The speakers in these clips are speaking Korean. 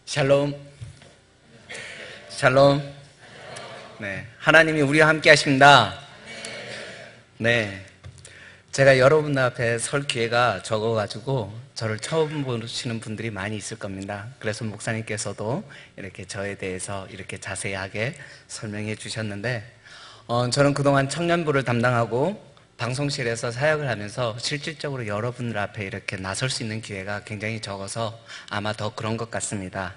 샬롬. 샬롬. 네, 하나님이 우리와 함께 하십니다. 네, 제가 여러분 앞에 설 기회가 적어가지고 저를 처음 보시는 분들이 많이 있을 겁니다. 그래서 목사님께서도 이렇게 저에 대해서 이렇게 자세하게 설명해 주셨는데, 저는 그동안 청년부를 담당하고 방송실에서 사역을 하면서 실질적으로 여러분들 앞에 이렇게 나설 수 있는 기회가 굉장히 적어서 아마 더 그런 것 같습니다.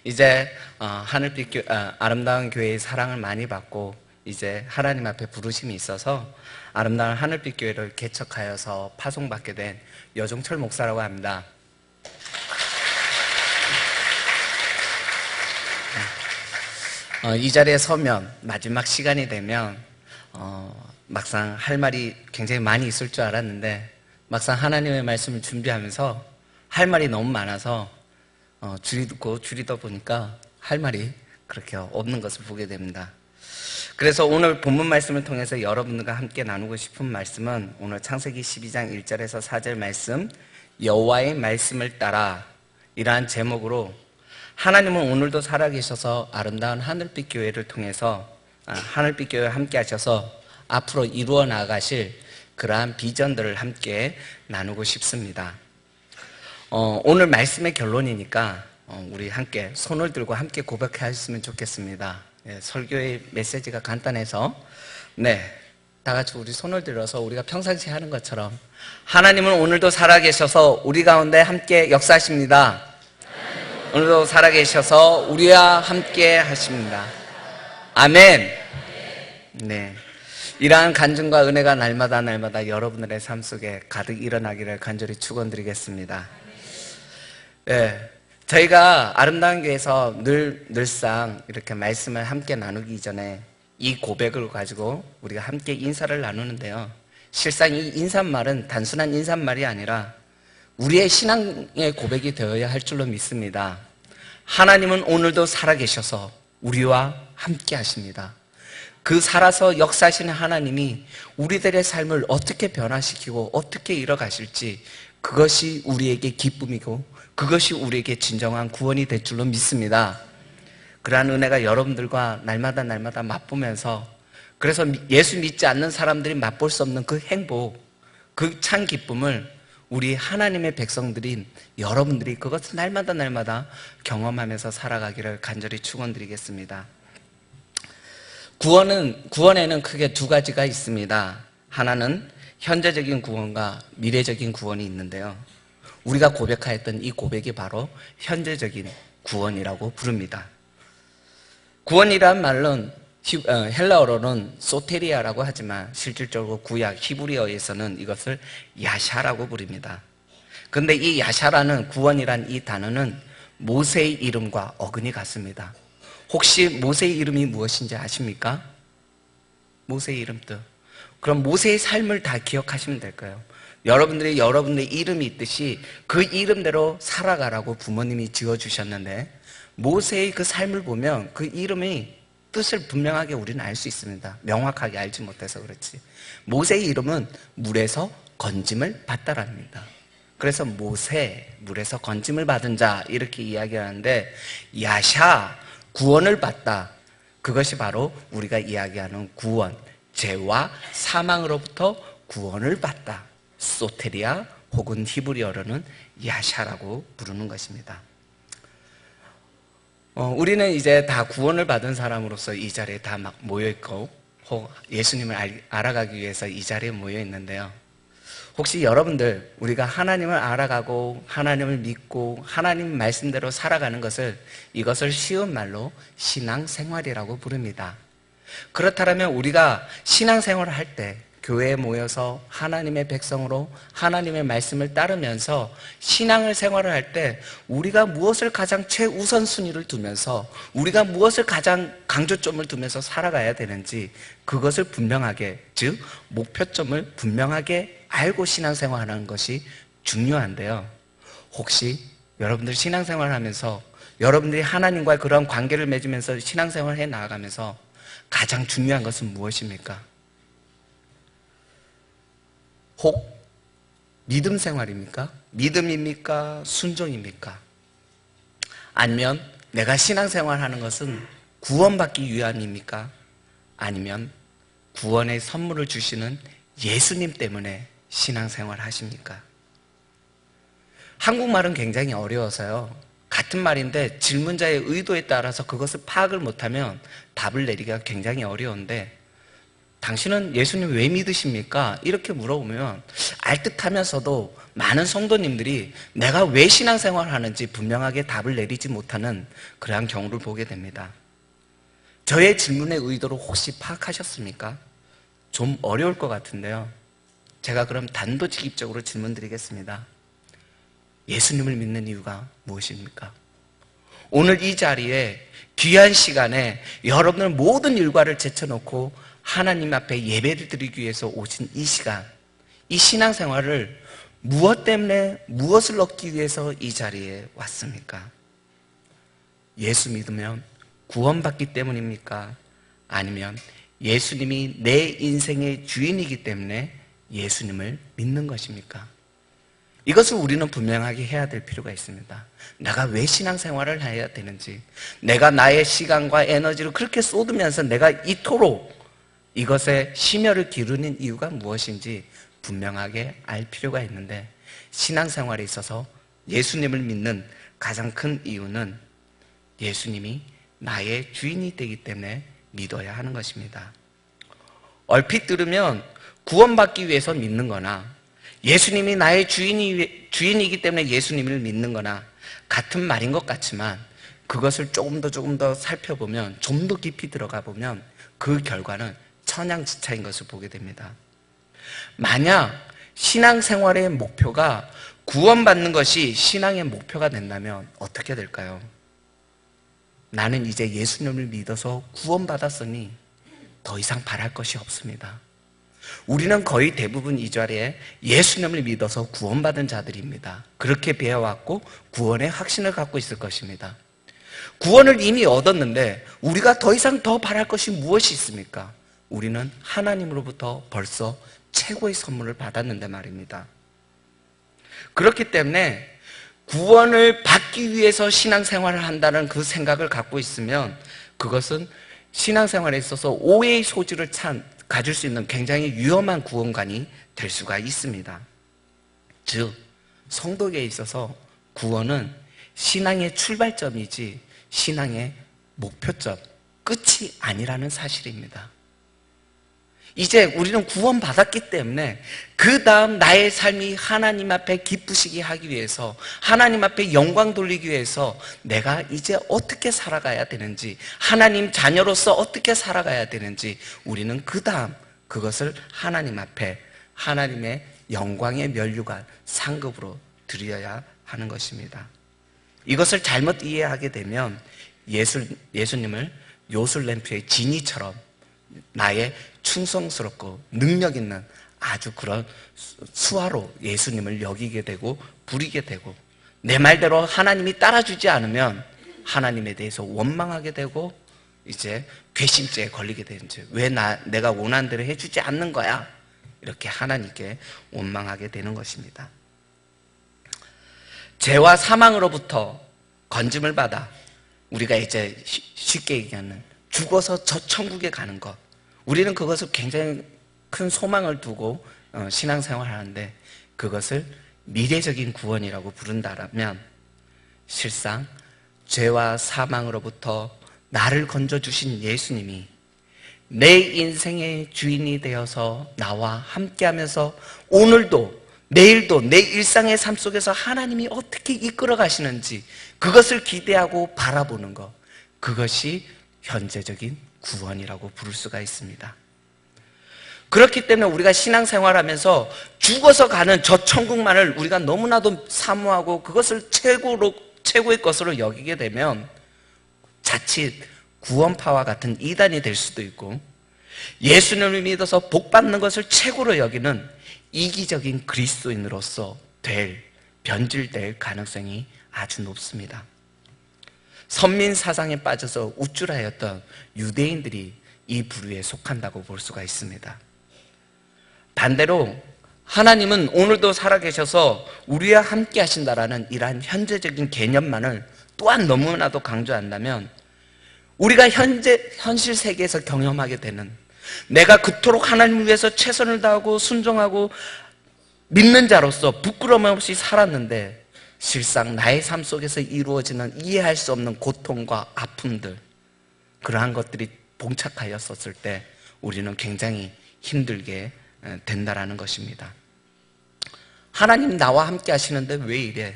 이제 하늘빛 아름다운 교회의 사랑을 많이 받고 이제 하나님 앞에 부르심이 있어서 아름다운 하늘빛 교회를 개척하여서 파송받게 된 여종철 목사라고 합니다. 이 자리에 서면 마지막 시간이 되면 막상 할 말이 굉장히 많이 있을 줄 알았는데 막상 하나님의 말씀을 준비하면서 할 말이 너무 많아서 줄이다 보니까 할 말이 그렇게 없는 것을 보게 됩니다. 그래서 오늘 본문 말씀을 통해서 여러분들과 함께 나누고 싶은 말씀은 오늘 창세기 12장 1절에서 4절 말씀, 여호와의 말씀을 따라, 이러한 제목으로 하나님은 오늘도 살아계셔서 아름다운 하늘빛 교회를 통해서 하늘빛 교회와 함께 하셔서 앞으로 이루어 나가실 그러한 비전들을 함께 나누고 싶습니다. 오늘 말씀의 결론이니까 우리 함께 손을 들고 함께 고백하셨으면 좋겠습니다. 설교의 메시지가 간단해서 다 같이 우리 손을 들어서 우리가 평상시에 하는 것처럼 하나님은 오늘도 살아계셔서 우리 가운데 함께 역사하십니다. 오늘도 살아계셔서 우리와 함께 하십니다. 아멘. 네, 이러한 간증과 은혜가 날마다 여러분들의 삶 속에 가득 일어나기를 간절히 축원드리겠습니다. 네, 저희가 아름다운 교회에서 늘상 이렇게 말씀을 함께 나누기 전에 이 고백을 가지고 우리가 함께 인사를 나누는데요, 실상 이 인사말은 단순한 인사말이 아니라 우리의 신앙의 고백이 되어야 할 줄로 믿습니다. 하나님은 오늘도 살아계셔서 우리와 함께 하십니다. 그 살아서 역사하시는 하나님이 우리들의 삶을 어떻게 변화시키고 어떻게 이뤄가실지, 그것이 우리에게 기쁨이고 그것이 우리에게 진정한 구원이 될 줄로 믿습니다. 그러한 은혜가 여러분들과 날마다 맛보면서, 그래서 예수 믿지 않는 사람들이 맛볼 수 없는 그 행복, 그 참 기쁨을 우리 하나님의 백성들인 여러분들이 그것을 날마다 경험하면서 살아가기를 간절히 축원드리겠습니다. 구원에는 크게 두 가지가 있습니다. 하나는 현재적인 구원과 미래적인 구원이 있는데요, 우리가 고백하였던 이 고백이 바로 현재적인 구원이라고 부릅니다. 구원이란 말은 헬라어로는 소테리아라고 하지만 실질적으로 구약 히브리어에서는 이것을 야샤라고 부릅니다. 그런데 이 야샤라는, 구원이란 이 단어는 모세의 이름과 어근이 같습니다. 혹시 모세의 이름이 무엇인지 아십니까? 모세의 이름 뜻. 그럼 모세의 삶을 다 기억하시면 될까요? 여러분들의 이름이 있듯이 그 이름대로 살아가라고 부모님이 지어주셨는데, 모세의 그 삶을 보면 그 이름의 뜻을 분명하게 우리는 알 수 있습니다. 명확하게 알지 못해서 그렇지. 모세의 이름은 물에서 건짐을 받다랍니다. 그래서 모세, 물에서 건짐을 받은 자, 이렇게 이야기하는데, 야샤, 구원을 받다, 그것이 바로 우리가 이야기하는 구원, 죄와 사망으로부터 구원을 받다, 소테리아 혹은 히브리어로는 야샤라고 부르는 것입니다. 우리는 이제 다 구원을 받은 사람으로서 이 자리에 다 막 모여있고, 혹 예수님을 알아가기 위해서 이 자리에 모여있는데요, 혹시 여러분들, 우리가 하나님을 알아가고 하나님을 믿고 하나님 말씀대로 살아가는 것을, 이것을 쉬운 말로 신앙생활이라고 부릅니다. 그렇다면 우리가 신앙생활을 할 때 교회에 모여서 하나님의 백성으로 하나님의 말씀을 따르면서 신앙을 생활을 할 때 우리가 무엇을 가장 최우선순위를 두면서, 우리가 무엇을 가장 강조점을 두면서 살아가야 되는지, 그것을 분명하게, 즉 목표점을 분명하게 알고 신앙생활하는 것이 중요한데요, 혹시 여러분들 신앙생활을 하면서, 여러분들이 하나님과의 그런 관계를 맺으면서 신앙생활을 해 나아가면서 가장 중요한 것은 무엇입니까? 혹 믿음 생활입니까? 믿음입니까? 순종입니까? 아니면 내가 신앙생활하는 것은 구원받기 위함입니까? 아니면 구원의 선물을 주시는 예수님 때문에 신앙생활 하십니까? 한국말은 굉장히 어려워서요, 같은 말인데 질문자의 의도에 따라서 그것을 파악을 못하면 답을 내리기가 굉장히 어려운데, 당신은 예수님 왜 믿으십니까? 이렇게 물어보면 알듯하면서도 많은 성도님들이 내가 왜 신앙생활을 하는지 분명하게 답을 내리지 못하는 그러한 경우를 보게 됩니다. 저의 질문의 의도를 혹시 파악하셨습니까? 좀 어려울 것 같은데요, 제가 그럼 단도직입적으로 질문드리겠습니다. 예수님을 믿는 이유가 무엇입니까? 오늘 이 자리에 귀한 시간에 여러분의 모든 일과를 제쳐놓고 하나님 앞에 예배를 드리기 위해서 오신 이 시간, 이 신앙생활을 무엇 때문에, 무엇을 얻기 위해서 이 자리에 왔습니까? 예수 믿으면 구원받기 때문입니까? 아니면 예수님이 내 인생의 주인이기 때문에 예수님을 믿는 것입니까? 이것을 우리는 분명하게 해야 될 필요가 있습니다. 내가 왜 신앙생활을 해야 되는지, 내가 나의 시간과 에너지를 그렇게 쏟으면서 내가 이토록 이것에 심혈을 기르는 이유가 무엇인지 분명하게 알 필요가 있는데, 신앙생활에 있어서 예수님을 믿는 가장 큰 이유는 예수님이 나의 주인이 되기 때문에 믿어야 하는 것입니다. 얼핏 들으면 구원받기 위해서 믿는 거나 예수님이 나의 주인이기 때문에 예수님을 믿는 거나 같은 말인 것 같지만, 그것을 조금 더 살펴보면, 좀 더 깊이 들어가 보면 그 결과는 천양지차인 것을 보게 됩니다. 만약 신앙생활의 목표가 구원받는 것이 신앙의 목표가 된다면 어떻게 될까요? 나는 이제 예수님을 믿어서 구원받았으니 더 이상 바랄 것이 없습니다. 우리는 거의 대부분 이 자리에 예수님을 믿어서 구원받은 자들입니다. 그렇게 배워왔고 구원의 확신을 갖고 있을 것입니다. 구원을 이미 얻었는데 우리가 더 이상 더 바랄 것이 무엇이 있습니까? 우리는 하나님으로부터 벌써 최고의 선물을 받았는데 말입니다. 그렇기 때문에 구원을 받기 위해서 신앙생활을 한다는 그 생각을 갖고 있으면 그것은 신앙생활에 있어서 오해의 소지를 가질 수 있는 굉장히 위험한 구원관이 될 수가 있습니다. 즉, 성도에게 있어서 구원은 신앙의 출발점이지 신앙의 목표점, 끝이 아니라는 사실입니다. 이제 우리는 구원받았기 때문에 그 다음 나의 삶이 하나님 앞에 기쁘시게 하기 위해서, 하나님 앞에 영광 돌리기 위해서 내가 이제 어떻게 살아가야 되는지, 하나님 자녀로서 어떻게 살아가야 되는지 우리는 그 다음 그것을 하나님 앞에 하나님의 영광의 면류관 상급으로 드려야 하는 것입니다. 이것을 잘못 이해하게 되면 예수님을 요술램프의 지니처럼 나의 충성스럽고 능력 있는 아주 그런 수하로 예수님을 여기게 되고 부리게 되고, 내 말대로 하나님이 따라주지 않으면 하나님에 대해서 원망하게 되고 이제 괘씸죄에 걸리게 되는지, 왜 내가 원하는 대로 해주지 않는 거야? 이렇게 하나님께 원망하게 되는 것입니다. 죄와 사망으로부터 건짐을 받아 우리가 이제 쉽게 얘기하는 죽어서 저 천국에 가는 것, 우리는 그것을 굉장히 큰 소망을 두고 신앙생활을 하는데 그것을 미래적인 구원이라고 부른다면, 실상 죄와 사망으로부터 나를 건져주신 예수님이 내 인생의 주인이 되어서 나와 함께하면서 오늘도 내일도 내 일상의 삶 속에서 하나님이 어떻게 이끌어 가시는지 그것을 기대하고 바라보는 것, 그것이 현재적인 구원이라고 부를 수가 있습니다. 그렇기 때문에 우리가 신앙생활하면서 죽어서 가는 저 천국만을 우리가 너무나도 사모하고 그것을 최고의 것으로 여기게 되면 자칫 구원파와 같은 이단이 될 수도 있고, 예수님을 믿어서 복받는 것을 최고로 여기는 이기적인 그리스도인으로서 변질될 가능성이 아주 높습니다. 선민 사상에 빠져서 우쭐하였던 유대인들이 이 부류에 속한다고 볼 수가 있습니다. 반대로 하나님은 오늘도 살아계셔서 우리와 함께 하신다라는 이러한 현재적인 개념만을 또한 너무나도 강조한다면 우리가 현실 세계에서 경험하게 되는, 내가 그토록 하나님을 위해서 최선을 다하고 순종하고 믿는 자로서 부끄러움 없이 살았는데 실상 나의 삶 속에서 이루어지는 이해할 수 없는 고통과 아픔들, 그러한 것들이 봉착하였었을 때 우리는 굉장히 힘들게 된다라는 것입니다. 하나님 나와 함께 하시는데 왜 이래?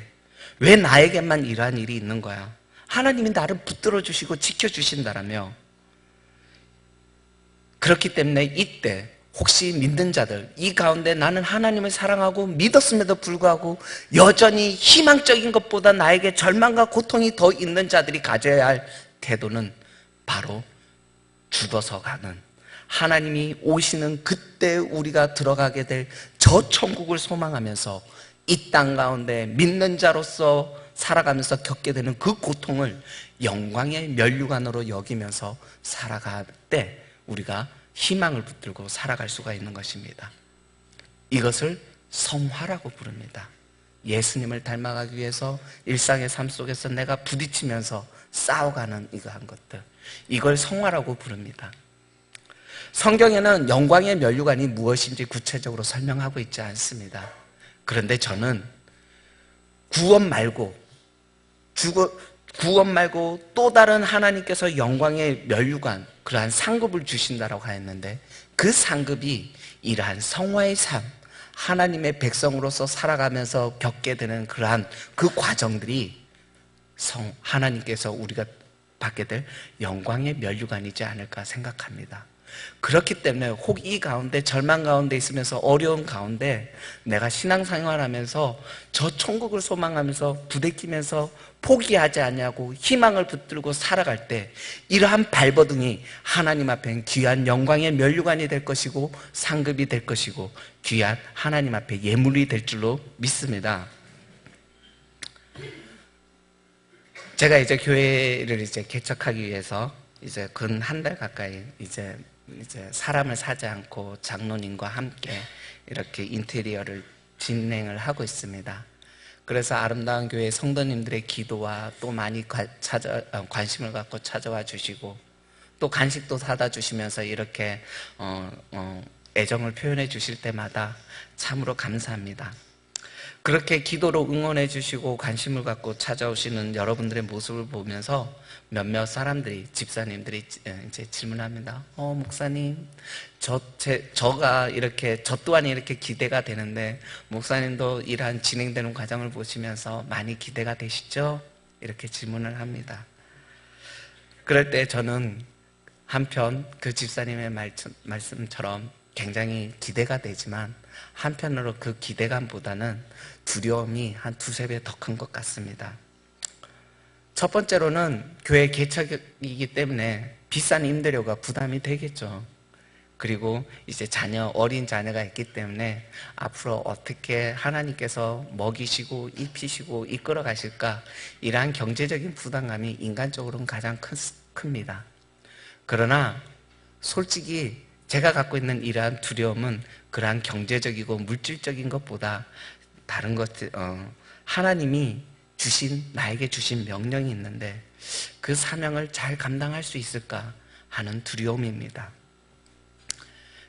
왜 나에게만 이러한 일이 있는 거야? 하나님이 나를 붙들어 주시고 지켜주신다라며. 그렇기 때문에 이때 혹시 믿는 자들, 이 가운데 나는 하나님을 사랑하고 믿었음에도 불구하고 여전히 희망적인 것보다 나에게 절망과 고통이 더 있는 자들이 가져야 할 태도는 바로 죽어서 가는, 하나님이 오시는 그때 우리가 들어가게 될 저 천국을 소망하면서 이 땅 가운데 믿는 자로서 살아가면서 겪게 되는 그 고통을 영광의 면류관으로 여기면서 살아갈 때 우리가 희망을 붙들고 살아갈 수가 있는 것입니다. 이것을 성화라고 부릅니다. 예수님을 닮아가기 위해서 일상의 삶 속에서 내가 부딪히면서 싸워가는 이러한 것들, 이걸 성화라고 부릅니다. 성경에는 영광의 면류관이 무엇인지 구체적으로 설명하고 있지 않습니다. 그런데 저는 구원 말고 또 다른 하나님께서 영광의 면류관, 그러한 상급을 주신다라고 하였는데 그 상급이 이러한 성화의 삶, 하나님의 백성으로서 살아가면서 겪게 되는 그러한 그 과정들이 하나님께서 우리가 받게 될 영광의 면류관이지 않을까 생각합니다. 그렇기 때문에 혹 이 가운데 절망 가운데 있으면서 어려운 가운데 내가 신앙생활하면서 저 천국을 소망하면서 부대끼면서 포기하지 않냐고 희망을 붙들고 살아갈 때 이러한 발버둥이 하나님 앞엔 귀한 영광의 면류관이 될 것이고 상급이 될 것이고 귀한 하나님 앞에 예물이 될 줄로 믿습니다. 제가 이제 교회를 개척하기 위해서 이제 근 한 달 가까이 이제 사람을 사지 않고 장로님과 함께 이렇게 인테리어를 진행을 하고 있습니다. 그래서 아름다운 교회 성도님들의 기도와 또 많이 관심을 갖고 찾아와 주시고 또 간식도 사다 주시면서 이렇게 애정을 표현해 주실 때마다 참으로 감사합니다. 그렇게 기도로 응원해 주시고 관심을 갖고 찾아오시는 여러분들의 모습을 보면서 몇몇 사람들이, 집사님들이 이제 질문합니다. 목사님, 저 또한 이렇게 기대가 되는데 목사님도 이러한 진행되는 과정을 보시면서 많이 기대가 되시죠? 이렇게 질문을 합니다. 그럴 때 저는 한편 그 집사님의 말씀처럼 굉장히 기대가 되지만 한편으로 그 기대감보다는 두려움이 한 두세 배 더 큰 것 같습니다. 첫 번째로는 교회 개척이기 때문에 비싼 임대료가 부담이 되겠죠. 그리고 이제 어린 자녀가 있기 때문에 앞으로 어떻게 하나님께서 먹이시고 입히시고 이끌어 가실까, 이러한 경제적인 부담감이 인간적으로는 가장 큽니다. 그러나 솔직히 제가 갖고 있는 이러한 두려움은 그러한 경제적이고 물질적인 것보다 다른 것들, 하나님이 나에게 주신 명령이 있는데 그 사명을 잘 감당할 수 있을까 하는 두려움입니다.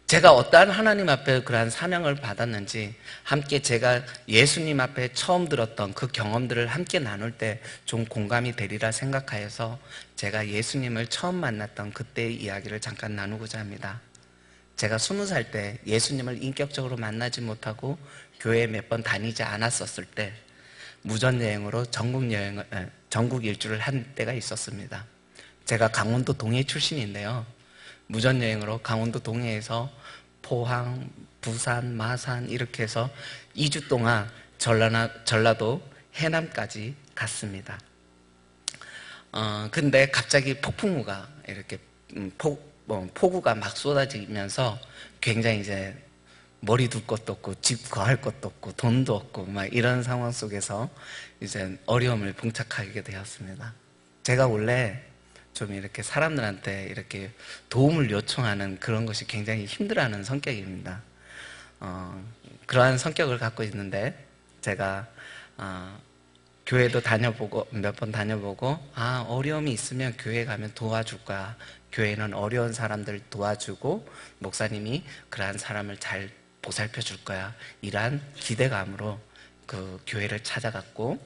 제가 어떠한 하나님 앞에 그러한 사명을 받았는지 함께 제가 예수님 앞에 처음 들었던 그 경험들을 함께 나눌 때 좀 공감이 되리라 생각하여서 제가 예수님을 처음 만났던 그때의 이야기를 잠깐 나누고자 합니다. 제가 20살 때 예수님을 인격적으로 만나지 못하고 교회에 몇 번 다니지 않았었을 때 무전여행으로 전국 일주를 한 때가 있었습니다. 제가 강원도 동해 출신인데요. 무전여행으로 강원도 동해에서 포항, 부산, 마산 이렇게 해서 2주 동안 전라도 해남까지 갔습니다. 근데 갑자기 폭풍우가 이렇게 폭우가 막 쏟아지면서 굉장히 이제 머리 둘 것도 없고 집 거할 것도 없고 돈도 없고 막 이런 상황 속에서 이제 어려움을 봉착하게 되었습니다. 제가 원래 좀 이렇게 사람들한테 이렇게 도움을 요청하는 그런 것이 굉장히 힘들어하는 성격입니다. 그러한 성격을 갖고 있는데 제가 교회도 다녀보고 몇 번 다녀보고 어려움이 있으면 교회 가면 도와줄 거야. 교회는 어려운 사람들 도와주고 목사님이 그러한 사람을 잘 보살펴 줄 거야. 이러한 기대감으로 그 교회를 찾아갔고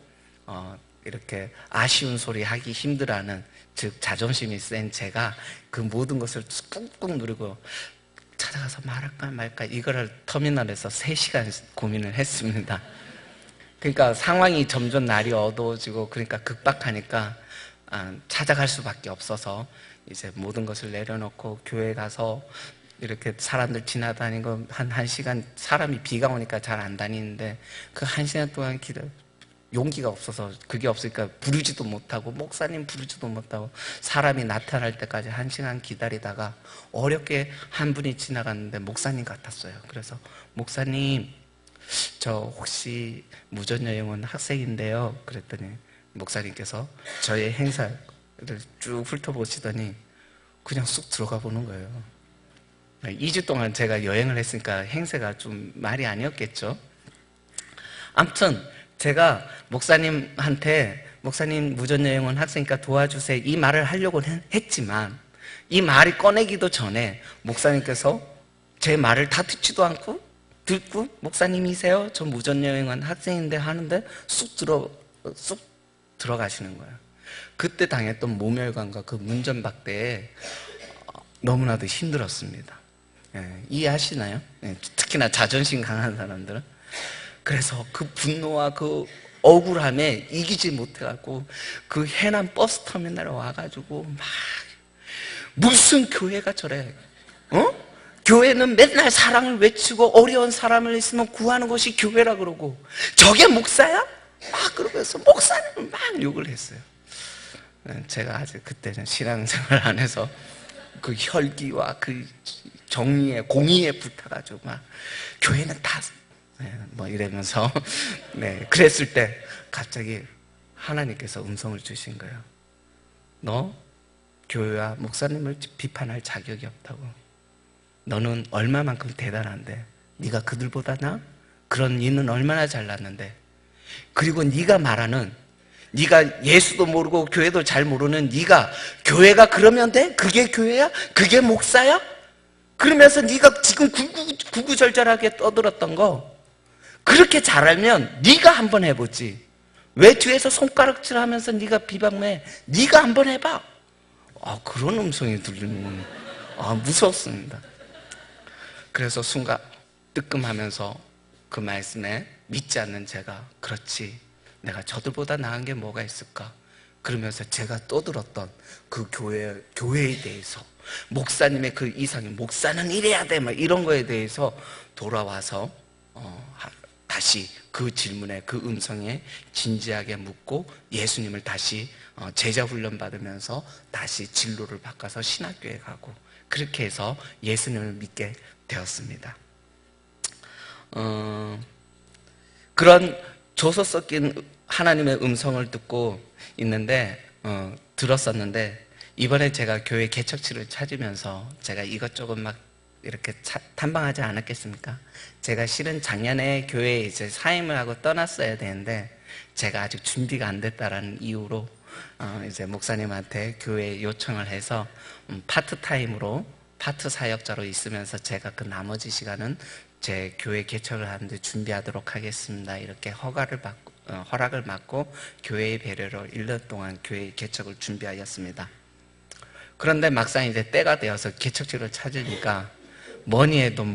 이렇게 아쉬운 소리 하기 힘들어하는, 즉 자존심이 센 제가 그 모든 것을 꾹꾹 누르고 찾아가서 말할까 말까 이거를 터미널에서 3시간 고민을 했습니다. 그러니까 상황이 점점 날이 어두워지고 그러니까 급박하니까 찾아갈 수밖에 없어서 이제 모든 것을 내려놓고 교회 가서 이렇게 사람들 지나다니고 한 1시간, 사람이 비가 오니까 잘 안 다니는데 그 1시간 동안 용기가 없어서, 그게 없으니까 부르지도 못하고 목사님 부르지도 못하고 사람이 나타날 때까지 1시간 기다리다가 어렵게 한 분이 지나갔는데 목사님 같았어요. 그래서 목사님, 저 혹시 무전여행원 학생인데요. 그랬더니 목사님께서 저의 행사를 쭉 훑어보시더니 그냥 쑥 들어가 보는 거예요. 2주 동안 제가 여행을 했으니까 행세가 좀 말이 아니었겠죠. 아무튼 제가 목사님한테 목사님 무전여행원 학생이니까 도와주세요 이 말을 하려고 했지만 이 말이 꺼내기도 전에 목사님께서 제 말을 다 듣지도 않고 듣고 목사님이세요? 저 무전여행원 학생인데 하는데 쑥 들어가시는 거예요. 그때 당했던 모멸감과 그 문전박대에 너무나도 힘들었습니다. 이해하시나요? 특히나 자존심 강한 사람들은. 그래서 그 분노와 그 억울함에 이기지 못해갖고 그 해남 버스터미널에 와가지고 막 무슨 교회가 저래? 교회는 맨날 사랑을 외치고 어려운 사람을 있으면 구하는 것이 교회라 그러고 저게 목사야? 막 그러면서 목사님을 막 욕을 했어요. 제가 아직 그때는 신앙생활 안 해서 그 혈기와 그 정의에 공의에 붙어가지고 막 교회는 다 뭐 이러면서 그랬을 때 갑자기 하나님께서 음성을 주신 거예요. 너 교회와 목사님을 비판할 자격이 없다고. 너는 얼마만큼 대단한데 네가 그들보다 나? 그런 일은 얼마나 잘났는데. 그리고 네가 말하는, 네가 예수도 모르고 교회도 잘 모르는 네가 교회가 그러면 돼? 그게 교회야? 그게 목사야? 그러면서 네가 지금 구구절절하게 떠들었던 거 그렇게 잘 알면 네가 한번 해보지. 왜 뒤에서 손가락질하면서 네가 비방해? 네가 한번 해봐. 그런 음성이 들리면 무서웠습니다. 그래서 순간 뜨끔하면서 그 말씀에 믿지 않는 제가, 그렇지, 내가 저들보다 나은 게 뭐가 있을까? 그러면서 제가 떠들었던 그 교회에 대해서, 목사님의 그 이상이, 목사는 이래야 돼, 막 이런 거에 대해서 돌아와서 다시 그 질문에, 그 음성에 진지하게 묻고 예수님을 다시 제자 훈련 받으면서 다시 진로를 바꿔서 신학교에 가고, 그렇게 해서 예수님을 믿게 되었습니다. 그런 조소 섞인 하나님의 음성을 듣고 있는데 들었었는데, 이번에 제가 교회 개척지를 찾으면서 제가 이것저것 막 이렇게 탐방하지 않았겠습니까? 제가 실은 작년에 교회에 이제 사임을 하고 떠났어야 되는데 제가 아직 준비가 안 됐다라는 이유로 이제 목사님한테 교회에 요청을 해서 파트타임으로 파트 사역자로 있으면서 제가 그 나머지 시간은 제 교회 개척을 하는데 준비하도록 하겠습니다. 이렇게 허락을 받고 교회의 배려로 1년 동안 교회 개척을 준비하였습니다. 그런데 막상 이제 때가 되어서 개척지를 찾으니까 뭐니 해도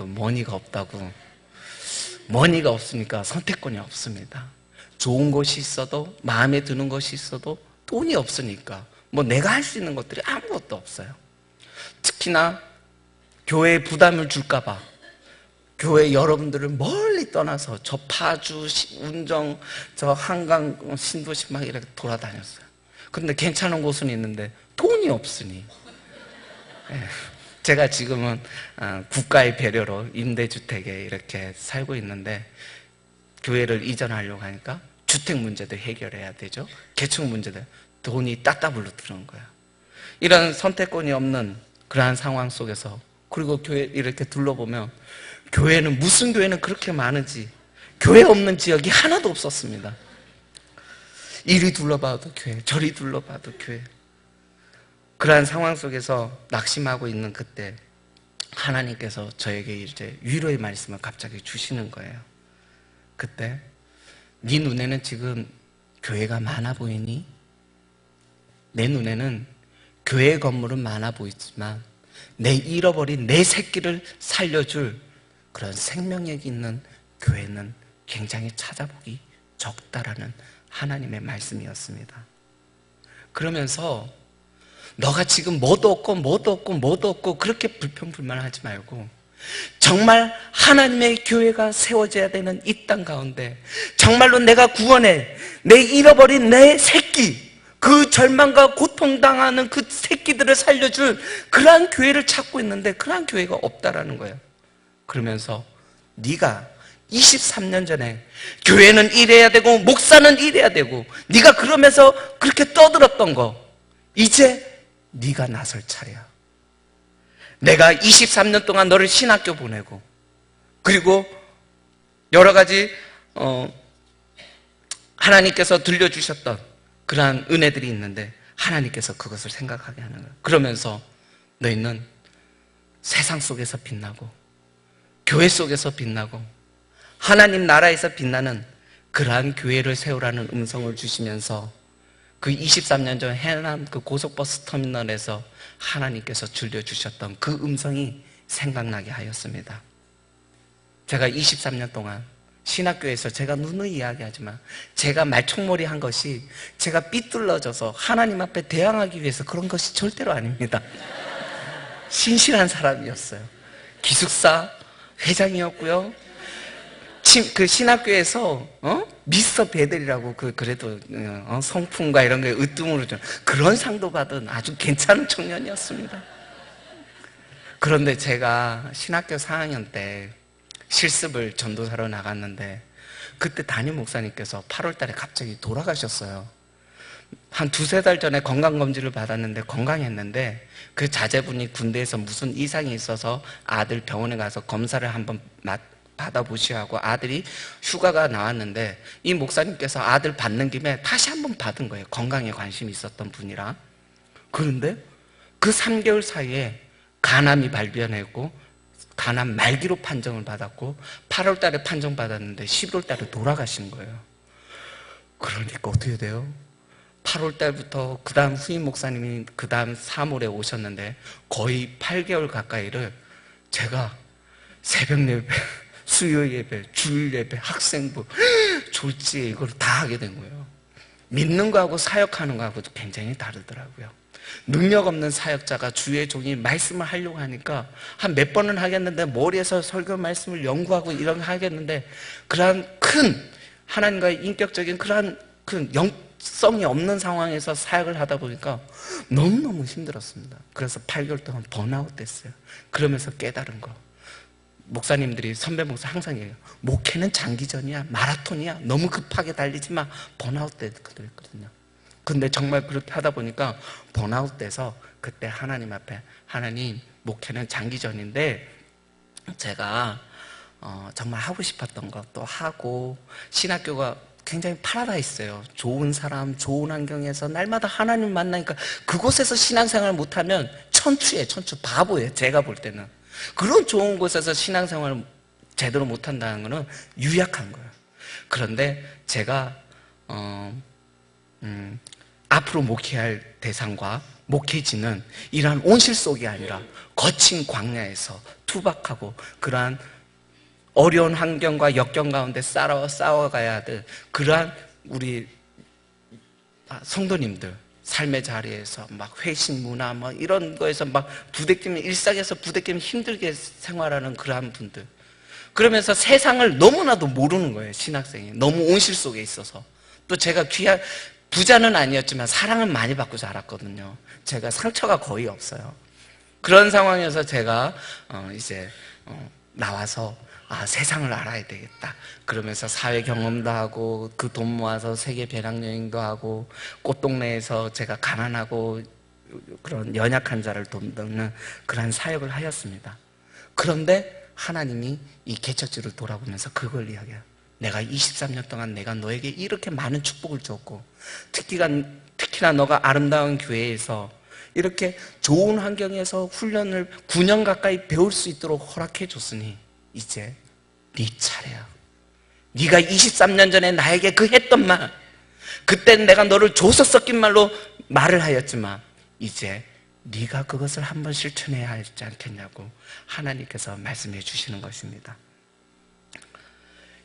머니가 없다고. 머니가 없으니까 선택권이 없습니다. 좋은 것이 있어도, 마음에 드는 것이 있어도 돈이 없으니까 뭐 내가 할 수 있는 것들이 아무것도 없어요. 특히나 교회에 부담을 줄까봐 교회 여러분들을 멀리 떠나서 저 파주, 운정, 저 한강, 신도시 막 이렇게 돌아다녔어요. 근데 괜찮은 곳은 있는데 돈이 없으니 제가 지금은 국가의 배려로 임대주택에 이렇게 살고 있는데, 교회를 이전하려고 하니까 주택 문제도 해결해야 되죠. 개척 문제도, 돈이 따따블로 드는 거야. 이런 선택권이 없는 그러한 상황 속에서, 그리고 교회 이렇게 둘러보면 무슨 교회는 그렇게 많은지, 교회 없는 지역이 하나도 없었습니다. 이리 둘러봐도 교회, 저리 둘러봐도 교회. 그러한 상황 속에서 낙심하고 있는 그때 하나님께서 저에게 이제 위로의 말씀을 갑자기 주시는 거예요. 그때 네 눈에는 지금 교회가 많아 보이니? 내 눈에는 교회 건물은 많아 보이지만 내 잃어버린 내 새끼를 살려줄 그런 생명력 있는 교회는 굉장히 찾아보기 적다라는 하나님의 말씀이었습니다. 그러면서 너가 지금 뭐도 없고 그렇게 불평불만하지 말고 정말 하나님의 교회가 세워져야 되는 이 땅 가운데 정말로 내가 구원해 내 잃어버린 내 새끼, 그 절망과 고통당하는 그 새끼들을 살려줄 그러한 교회를 찾고 있는데 그러한 교회가 없다라는 거예요. 그러면서 네가 23년 전에 교회는 이래야 되고 목사는 이래야 되고 네가 그러면서 그렇게 떠들었던 거 이제 네가 나설 차례야. 내가 23년 동안 너를 신학교 보내고 그리고 여러 가지 하나님께서 들려주셨던 그러한 은혜들이 있는데 하나님께서 그것을 생각하게 하는 거예요. 그러면서 너희는 세상 속에서 빛나고 교회 속에서 빛나고 하나님 나라에서 빛나는 그러한 교회를 세우라는 음성을 주시면서 그 23년 전 해남 그 고속버스 터미널에서 하나님께서 들려주셨던 그 음성이 생각나게 하였습니다. 제가 23년 동안 신학교에서 제가 누누이 이야기하지만 제가 말총머리 한 것이 제가 삐뚤러져서 하나님 앞에 대항하기 위해서 그런 것이 절대로 아닙니다. 신실한 사람이었어요. 기숙사 회장이었고요. 그 신학교에서 미스터 베델이라고 그래도 성품과 이런 게 으뜸으로 좀 그런 상도 받은 아주 괜찮은 청년이었습니다. 그런데 제가 신학교 4학년 때 실습을 전도사로 나갔는데 그때 담임 목사님께서 8월 달에 갑자기 돌아가셨어요. 한 두세 달 전에 건강검진을 받았는데 건강했는데 그 자제분이 군대에서 무슨 이상이 있어서 아들 병원에 가서 검사를 한번 받아보시라고 아들이 휴가가 나왔는데 이 목사님께서 아들 받는 김에 다시 한번 받은 거예요. 건강에 관심이 있었던 분이라. 그런데 그 3개월 사이에 간암이 발견했고 간암 말기로 판정을 받았고 8월 달에 판정받았는데 11월 달에 돌아가신 거예요. 그러니까 어떻게 돼요? 8월 달부터 그 다음 후임 목사님이 그 다음 3월에 오셨는데 거의 8개월 가까이를 제가 새벽 예배, 수요 예배, 주일 예배, 학생부, 졸지에 이걸 다 하게 된 거예요. 믿는 거하고 사역하는 거하고도 굉장히 다르더라고요. 능력 없는 사역자가 주의 종이 말씀을 하려고 하니까 한 몇 번은 하겠는데 머리에서 설교 말씀을 연구하고 이런 거 하겠는데 그러한 큰 하나님과의 인격적인 그러한 큰 영성이 없는 상황에서 사역을 하다 보니까 너무너무 힘들었습니다. 그래서 8개월 동안 번아웃 됐어요. 그러면서 깨달은 거. 목사님들이 선배 목사 항상 얘기해요. 목회는 장기전이야, 마라톤이야. 너무 급하게 달리지 마. 번아웃 때 그랬거든요. 근데 정말 그렇게 하다 보니까 번아웃 돼서 그때 하나님 앞에 하나님 목회는 장기전인데 제가 정말 하고 싶었던 것도 하고 신학교가 굉장히 파라다이스예요. 좋은 사람, 좋은 환경에서 날마다 하나님 만나니까 그곳에서 신앙생활을 못하면 천추예요. 천추, 바보예요. 제가 볼 때는. 그런 좋은 곳에서 신앙생활을 제대로 못한다는 것은 유약한 거예요. 그런데 제가 앞으로 목회할 대상과 목회지는 이러한 온실 속이 아니라 거친 광야에서 투박하고 그러한 어려운 환경과 역경 가운데 싸워가야 될 그러한 우리 성도님들 삶의 자리에서 막 회식 문화 뭐 이런 거에서 막 부대끼면 일상에서 부대끼면 힘들게 생활하는 그러한 분들 그러면서 세상을 너무나도 모르는 거예요. 신학생이 너무 온실 속에 있어서 또 제가 부자는 아니었지만 사랑은 많이 받고 자랐거든요. 제가 상처가 거의 없어요. 그런 상황에서 제가 이제 나와서 세상을 알아야 되겠다. 그러면서 사회 경험도 하고 그 돈 모아서 세계 배낭여행도 하고 꽃동네에서 제가 가난하고 그런 연약한 자를 돕는 그런 사역을 하였습니다. 그런데 하나님이 이 개척지를 돌아보면서 그걸 이야기해요. 내가 23년 동안 내가 너에게 이렇게 많은 축복을 줬고, 특히나 너가 아름다운 교회에서 이렇게 좋은 환경에서 훈련을 9년 가까이 배울 수 있도록 허락해 줬으니 이제 네 차례야. 네가 23년 전에 나에게 그 했던 말, 그때는 내가 너를 줘서 섞인 말로 말을 하였지만 이제 네가 그것을 한번 실천해야 하지 않겠냐고 하나님께서 말씀해 주시는 것입니다.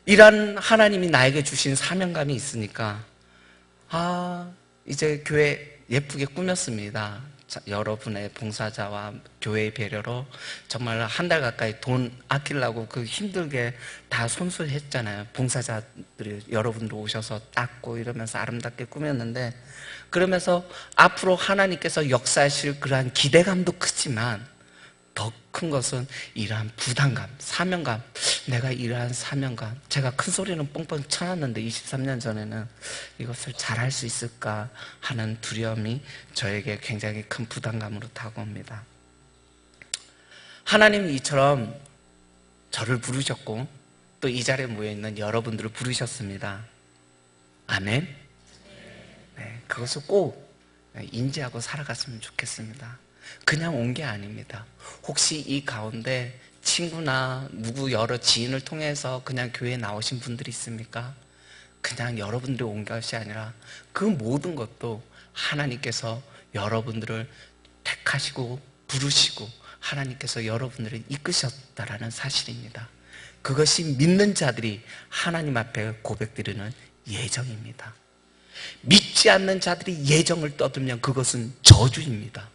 이런 하나님이 나에게 주신 사명감이 있으니까 이제 교회 예쁘게 꾸몄습니다. 여러분의 봉사자와 교회의 배려로 정말 한 달 가까이 돈 아끼려고 그 힘들게 다 손수했잖아요. 봉사자들이 여러분들 오셔서 닦고 이러면서 아름답게 꾸몄는데, 그러면서 앞으로 하나님께서 역사하실 그러한 기대감도 크지만 더 큰 것은 이러한 부담감, 사명감, 내가 이러한 사명감, 제가 큰 소리는 뻥뻥 쳐놨는데 23년 전에는 이것을 잘할 수 있을까 하는 두려움이 저에게 굉장히 큰 부담감으로 다가옵니다. 하나님이 이처럼 저를 부르셨고 또 이 자리에 모여있는 여러분들을 부르셨습니다. 아멘? 네, 그것을 꼭 인지하고 살아갔으면 좋겠습니다. 그냥 온 게 아닙니다. 혹시 이 가운데 친구나 누구 여러 지인을 통해서 그냥 교회에 나오신 분들이 있습니까? 그냥 여러분들이 온 것이 아니라 그 모든 것도 하나님께서 여러분들을 택하시고 부르시고 하나님께서 여러분들을 이끄셨다라는 사실입니다. 그것이 믿는 자들이 하나님 앞에 고백드리는 예정입니다. 믿지 않는 자들이 예정을 떠들면 그것은 저주입니다.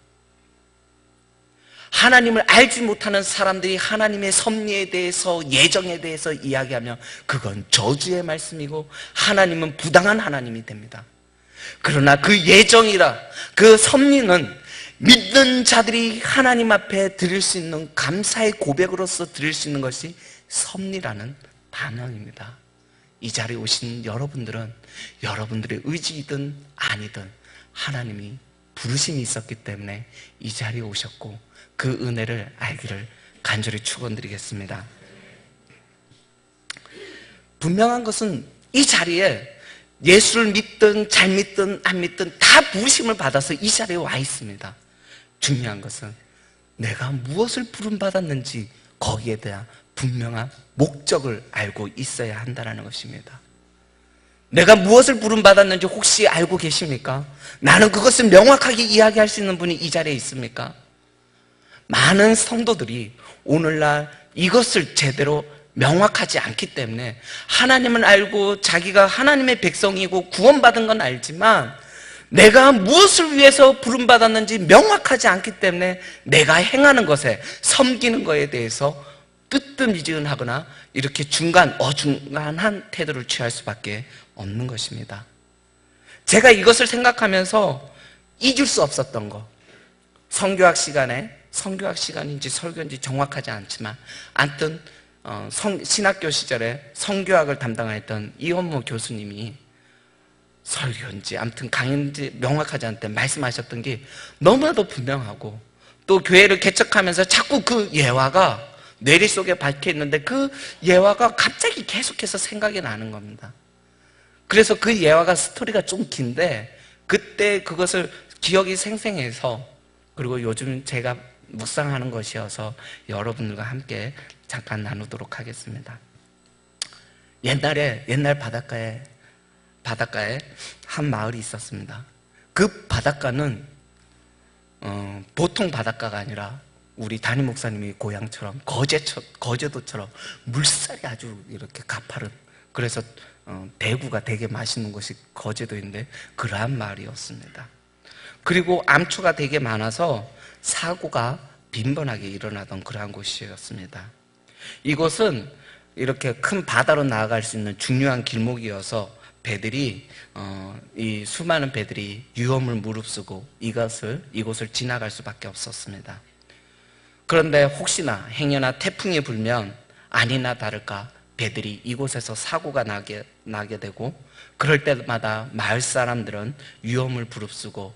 하나님을 알지 못하는 사람들이 하나님의 섭리에 대해서, 예정에 대해서 이야기하면 그건 저주의 말씀이고 하나님은 부당한 하나님이 됩니다. 그러나 그 예정이라 그 섭리는 믿는 자들이 하나님 앞에 드릴 수 있는 감사의 고백으로서 드릴 수 있는 것이 섭리라는 반응입니다. 이 자리에 오신 여러분들은 여러분들의 의지이든 아니든 하나님이 부르심이 있었기 때문에 이 자리에 오셨고 그 은혜를 알기를 간절히 축원드리겠습니다. 분명한 것은 이 자리에 예수를 믿든 잘 믿든 안 믿든 다 부르심을 받아서 이 자리에 와 있습니다. 중요한 것은 내가 무엇을 부름받았는지 거기에 대한 분명한 목적을 알고 있어야 한다는 것입니다. 내가 무엇을 부름받았는지 혹시 알고 계십니까? 나는 그것을 명확하게 이야기할 수 있는 분이 이 자리에 있습니까? 많은 성도들이 오늘날 이것을 제대로 명확하지 않기 때문에 하나님을 알고 자기가 하나님의 백성이고 구원받은 건 알지만 내가 무엇을 위해서 부름받았는지 명확하지 않기 때문에 내가 행하는 것에, 섬기는 것에 대해서 뜨뜻미지근하거나 이렇게 어중간한 태도를 취할 수밖에 없는 것입니다. 제가 이것을 생각하면서 잊을 수 없었던 것, 성교학 시간인지 설교인지 정확하지 않지만 아무튼 신학교 시절에 성교학을 담당했던 이원모 교수님이 설교인지 아무튼 강의인지 명확하지 않을 때 말씀하셨던 게 너무나도 분명하고, 또 교회를 개척하면서 자꾸 그 예화가 뇌리 속에 박혀 있는데 그 예화가 갑자기 계속해서 생각이 나는 겁니다. 그래서 그 예화가 스토리가 좀 긴데 그때 그것을 기억이 생생해서, 그리고 요즘 제가 묵상하는 것이어서 여러분들과 함께 잠깐 나누도록 하겠습니다. 옛날 바닷가에 한 마을이 있었습니다. 그 바닷가는 보통 바닷가가 아니라 우리 담임 목사님이 고향처럼 거제도처럼 물살이 아주 이렇게 가파른, 그래서 대구가 되게 맛있는 곳이 거제도인데 그러한 마을이었습니다. 그리고 암초가 되게 많아서 사고가 빈번하게 일어나던 그러한 곳이었습니다. 이곳은 이렇게 큰 바다로 나아갈 수 있는 중요한 길목이어서 배들이 이 수많은 배들이 위험을 무릅쓰고 이곳을 지나갈 수밖에 없었습니다. 그런데 혹시나 행여나 태풍이 불면 아니나 다를까 배들이 이곳에서 사고가 나게 되고, 그럴 때마다 마을 사람들은 위험을 무릅쓰고